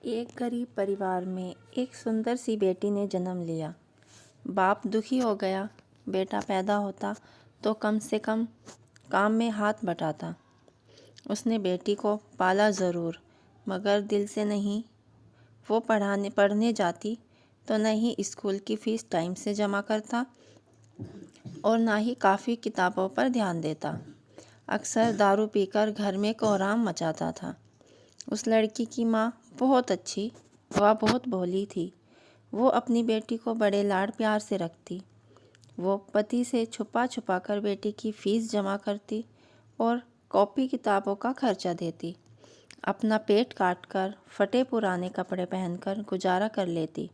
एक गरीब परिवार में एक सुंदर सी बेटी ने जन्म लिया। बाप दुखी हो गया। बेटा पैदा होता तो कम से कम काम में हाथ बटाता। उसने बेटी को पाला ज़रूर, मगर दिल से नहीं। वो पढ़ने जाती तो न ही स्कूल की फ़ीस टाइम से जमा करता और ना ही काफ़ी किताबों पर ध्यान देता। अक्सर दारू पीकर घर में कोहराम मचाता था। उस लड़की की माँ बहुत अच्छी व बहुत भोली थी। वो अपनी बेटी को बड़े लाड़ प्यार से रखती। वो पति से छुपा छुपा कर बेटी की फ़ीस जमा करती और कॉपी किताबों का खर्चा देती। अपना पेट काट कर फटे पुराने कपड़े पहनकर गुजारा कर लेती,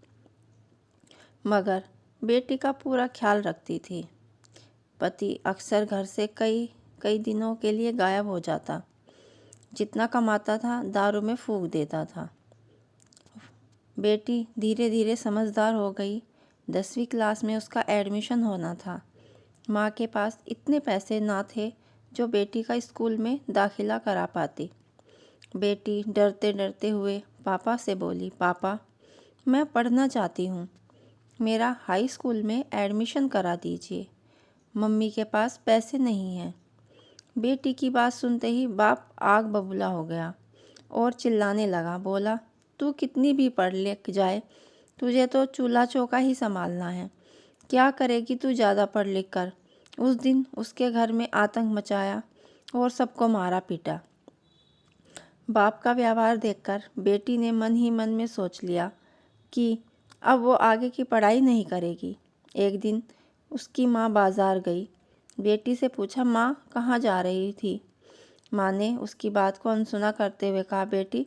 मगर बेटी का पूरा ख्याल रखती थी। पति अक्सर घर से कई कई दिनों के लिए गायब हो जाता। जितना कमाता था दारू में फूंक देता था। बेटी धीरे धीरे समझदार हो गई। 10वीं क्लास में उसका एडमिशन होना था। माँ के पास इतने पैसे ना थे जो बेटी का स्कूल में दाखिला करा पाती। बेटी डरते डरते हुए पापा से बोली, पापा मैं पढ़ना चाहती हूँ, मेरा हाई स्कूल में एडमिशन करा दीजिए, मम्मी के पास पैसे नहीं हैं। बेटी की बात सुनते ही बाप आग बबूला हो गया और चिल्लाने लगा। बोला, तू कितनी भी पढ़ लिख जाए, तुझे तो चूल्हा चौका ही संभालना है। क्या करेगी तू ज़्यादा पढ़ लिख कर। उस दिन उसके घर में आतंक मचाया और सबको मारा पीटा। बाप का व्यवहार देखकर बेटी ने मन ही मन में सोच लिया कि अब वो आगे की पढ़ाई नहीं करेगी। एक दिन उसकी माँ बाज़ार गई। बेटी से पूछा, माँ कहाँ जा रही थी। माँ ने उसकी बात को अनसुना करते हुए कहा, बेटी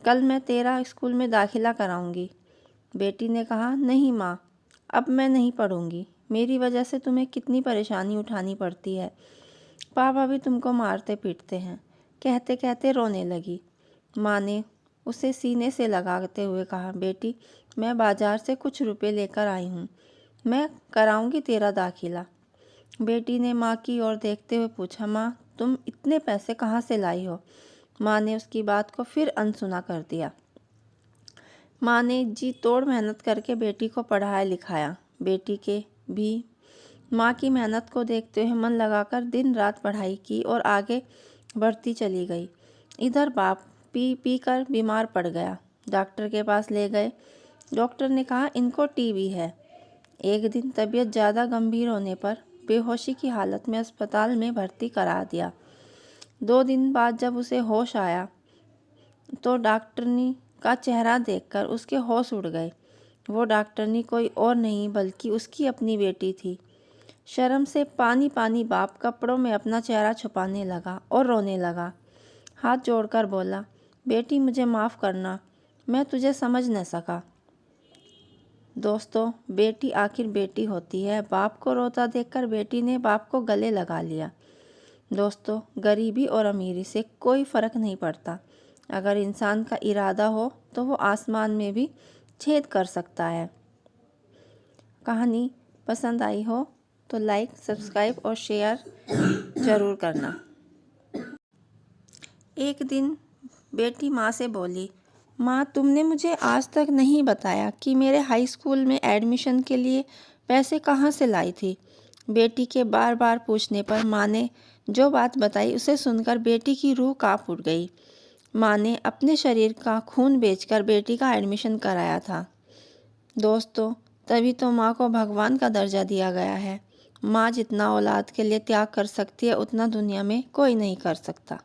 कल मैं तेरा स्कूल में दाखिला कराऊंगी। बेटी ने कहा, नहीं माँ, अब मैं नहीं पढ़ूंगी। मेरी वजह से तुम्हें कितनी परेशानी उठानी पड़ती है। पापा भी तुमको मारते पीटते हैं। कहते कहते रोने लगी। माँ ने उसे सीने से लगाते हुए कहा, बेटी मैं बाजार से कुछ रुपए लेकर आई हूँ, मैं कराऊंगी तेरा दाखिला। बेटी ने माँ की ओर देखते हुए पूछा, माँ तुम इतने पैसे कहाँ से लाई हो। माँ ने उसकी बात को फिर अनसुना कर दिया। माँ ने जी तोड़ मेहनत करके बेटी को पढ़ाया लिखाया। बेटी के भी माँ की मेहनत को देखते हुए मन लगाकर दिन रात पढ़ाई की और आगे बढ़ती चली गई। इधर बाप पी पी कर बीमार पड़ गया। डॉक्टर के पास ले गए। डॉक्टर ने कहा, इनको टीबी है। एक दिन तबीयत ज़्यादा गंभीर होने पर बेहोशी की हालत में अस्पताल में भर्ती करा दिया। 2 दिन बाद जब उसे होश आया तो डॉक्टरनी का चेहरा देखकर उसके होश उड़ गए। वो डॉक्टरनी कोई और नहीं बल्कि उसकी अपनी बेटी थी। शर्म से पानी पानी बाप कपड़ों में अपना चेहरा छुपाने लगा और रोने लगा। हाथ जोड़कर बोला, बेटी मुझे माफ़ करना, मैं तुझे समझ न सका। दोस्तों, बेटी आखिर बेटी होती है। बाप को रोता देखकर बेटी ने बाप को गले लगा लिया। दोस्तों, गरीबी और अमीरी से कोई फ़र्क नहीं पड़ता। अगर इंसान का इरादा हो तो वो आसमान में भी छेद कर सकता है। कहानी पसंद आई हो तो लाइक, सब्सक्राइब और शेयर ज़रूर करना। एक दिन बेटी माँ से बोली, माँ तुमने मुझे आज तक नहीं बताया कि मेरे हाई स्कूल में एडमिशन के लिए पैसे कहाँ से लाई थी। बेटी के बार बार पूछने पर माँ ने जो बात बताई उसे सुनकर बेटी की रूह कांप उठ गई। माँ ने अपने शरीर का खून बेचकर बेटी का एडमिशन कराया था। दोस्तों, तभी तो माँ को भगवान का दर्जा दिया गया है। माँ जितना औलाद के लिए त्याग कर सकती है उतना दुनिया में कोई नहीं कर सकता।